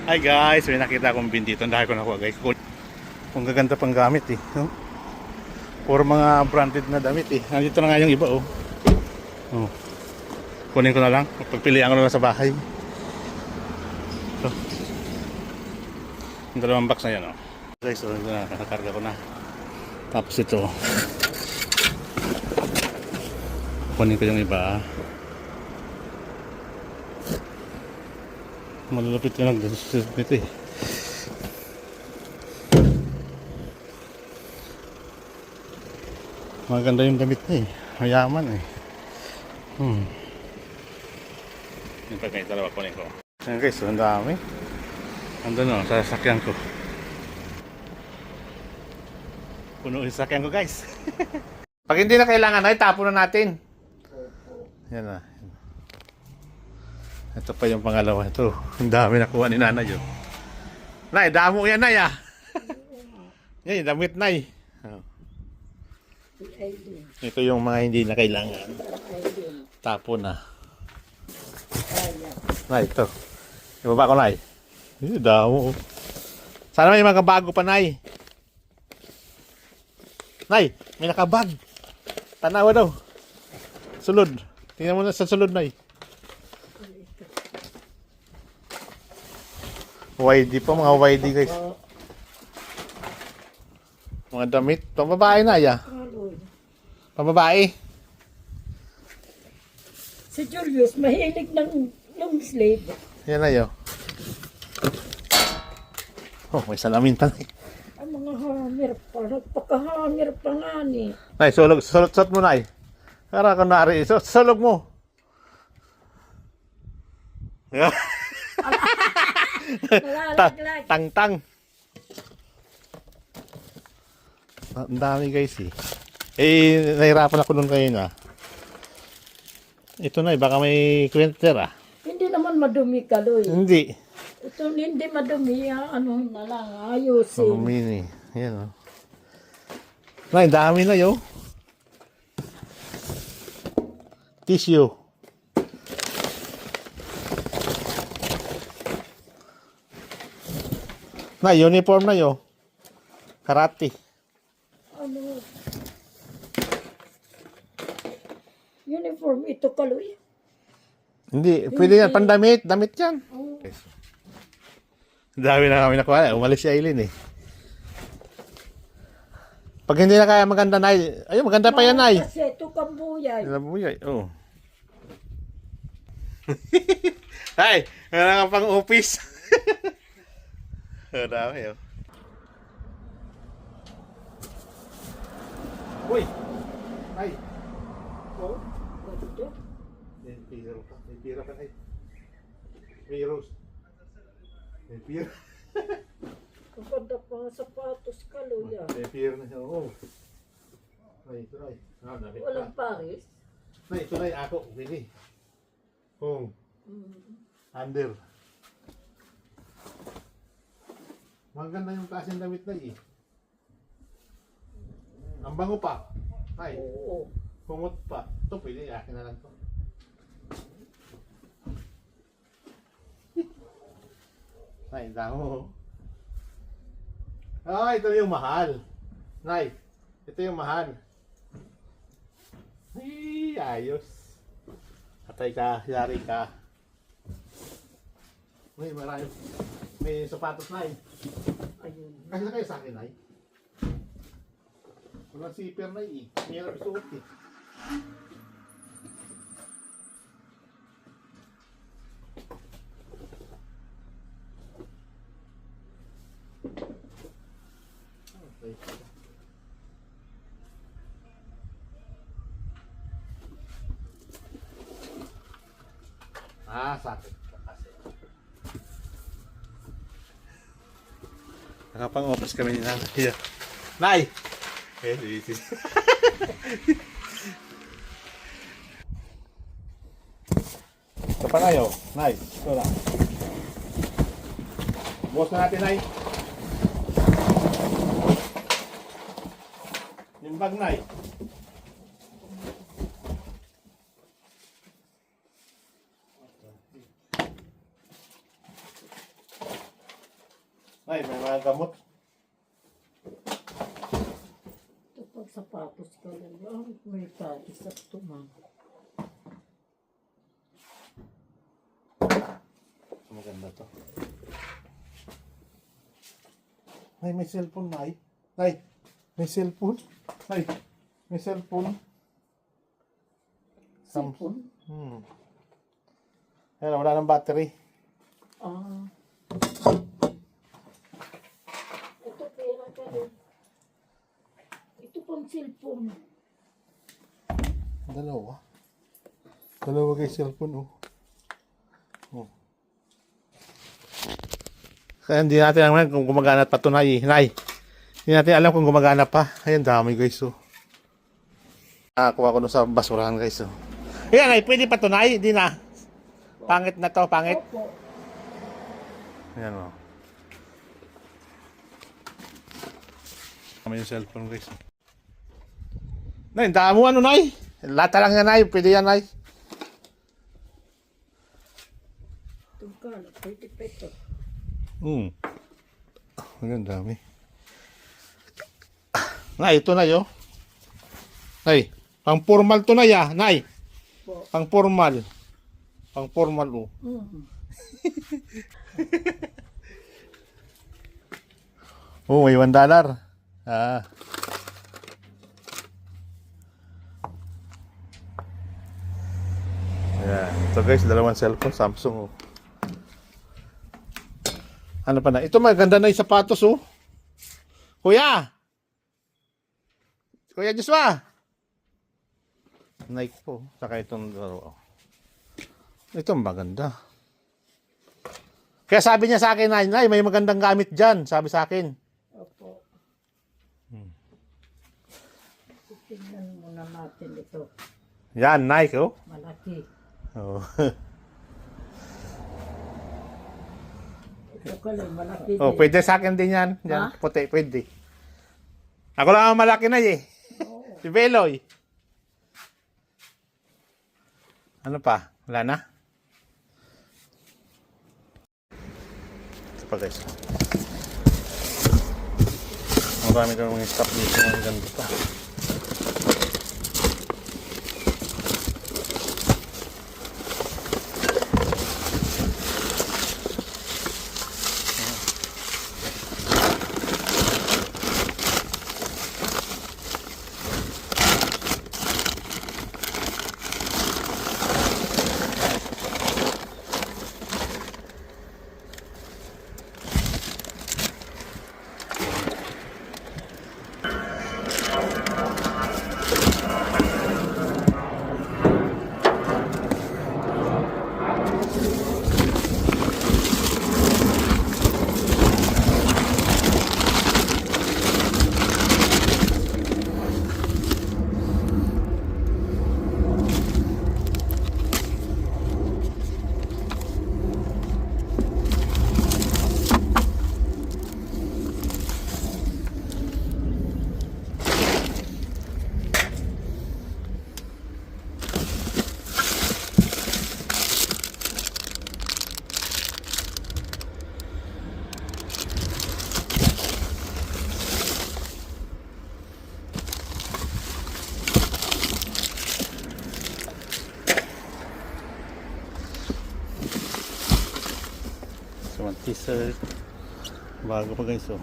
Hi guys, may nakita akong bin dito. Ang dahil ko nakuha guys. Kung gaganda pang gamit eh. No? Puro mga branded na damit eh. Nandito na nga yung iba oh. Oh. Kunin ko na lang. Pagpilihan ko na lang sa bahay. So. Yung dalawang box na yan oh. Guys, so ito na. Nakakarga ko na. Tapos ito. Kunin ko yung iba. Malulupit ko lang dito eh. Maganda yung damit na eh. Mayaman eh. Yung pagkain dalawa kunin ko. Ayan guys, ang dami. Andun o, sa sasakyan ko. Puno yung sasakyan ko guys. Pag hindi na kailangan ay tapon na natin. Yan na. Ito pa yung pangalawa. Ito, ang dami nakuha ni nanay yun. Nay, damo yan nay ah. Yan, damit nay. Oh. Ito yung mga hindi na kailangan. Tapon na. Nay, ito. Ibaba ko nay. Damo. Sana may mga bago pa nay. Nay, may nakabag. Tanawa daw. Sulod. Tingnan mo na sa sulod nay. YD pa, mga YD guys. Mga damit. Pambabae na ya. Pambabae. Si Julius, mahilig ng long sleeve. Yan na yun. Oh, may salamin pa. Ang mga hammer pa. Nagpaka-hammer pa nga ni. Nay, sulog mo nay. Para kung nari, sulog mo. Nalalaglag. Tang-tang. Ang dami guys eh. Eh, nahirapan ako nung kayo na. Ito na baka may kwenter ah. Hindi naman madumi kaloy. Hindi. Ito hindi madumi. Ano na lang, ayusin. Mini. Yan oh. Nay, dami na yo. Tissue. Na, uniform na yo. Karate. Ano? Uniform ito kaloy. Hindi, pwede yan. Pandamit. Damit yan. Oh. Dami na kami nakuha. Umalis si Aileen eh. Pag hindi na kaya maganda na, ayun, maganda pa yan ay. Kasi ito kambuyay. Nabuyay, oh. Ay, wala ka pang office. Dami, oh. Uy! Ay! Oh? Ganito. May pira pa. May pira pa, ay. May rose. May pira. Ang ganda pa nga sapatos kaloy. May pira na siya, oh. Ay, ito ay. Ah, dami pa. Walang Paris. Ay, ito ay ako. Bili. Oh. Under. Maganda yung klaseng damit na eh. Ang bango pa. Ay, Oo. kumot pa. Ito, pwede. Akin na lang to. Ay, damo. Ah, ito yung mahal. Nay, ito yung mahal. Ay, ayos. Atay ka, yari ka. May marami. May sapatos na eh. Ayun. Kasi na kayo sa akin ay. Walang zipper na eh. Mayroon isuot eh. Okay. Ah, sakit. Nakapang-office kami ni Nanay. Nay! Eh, easy. Ito pa na yun. Nay, ito lang. Bukas na natin, Nay. Yung bag, Nay. Ay, may mga gamot. Ito pag sapatos ka lang. May kati sa tuman. Maganda to. Ay, may cellphone, Nay. Nay, may cellphone. Nay, may cellphone. Cellphone? Ayan, wala ng battery. Ah. Ito pera ka rin. Ito pang cellphone. Dalawa. Dalawa kay cellphone, oh. Kaya hindi natin alam kung gumagana pa ito, Nay. Nay, hindi natin alam kung gumagana pa. Ayan, dami, guys, oh. Nakakuha ko nun sa basurahan, guys, oh. Ayan, Nay, pwede pa ito, Nay. Hindi na. Pangit na to, pangit. Opo. Ayan, oh. Kami yung cellphone, guys. Nay, damo ano, Nay? Lata lang yan, Nay. Pwede yan, Nay. Itong kalat, 30 pesos. Ang dami. Nay, ito, Nay, oh. Nay, pang formal to, Nay, ah. Nay, Po. pang formal. Pang formal, oh. Oh, may $1. Ah. Ayan. Ito, guys, dalawang cellphone, Samsung, oh. Ano pa na? Ito maganda na yung sapatos, oh. Kuya! Kuya Joshua! Nike po. Saka itong dalawa, oh. Ito maganda. Kaya sabi niya sa akin, Nay, may magandang gamit dyan. Sabi sa akin. Opo. Tingnan muna natin ito. Yan, Nike, oh. Malaki. Oh. Ito ka lang, malaki Oh, din. pwede sa akin din yan. Yan, Ha? puti, pwede. Ako lang ang malaki na, eh. Oo. Si Beloy. Ano pa? Wala na? Ito pa, guys. Marami ka mga stop dito. Ang ganda pa. So, t-shirt. Bago pa, guys, oh.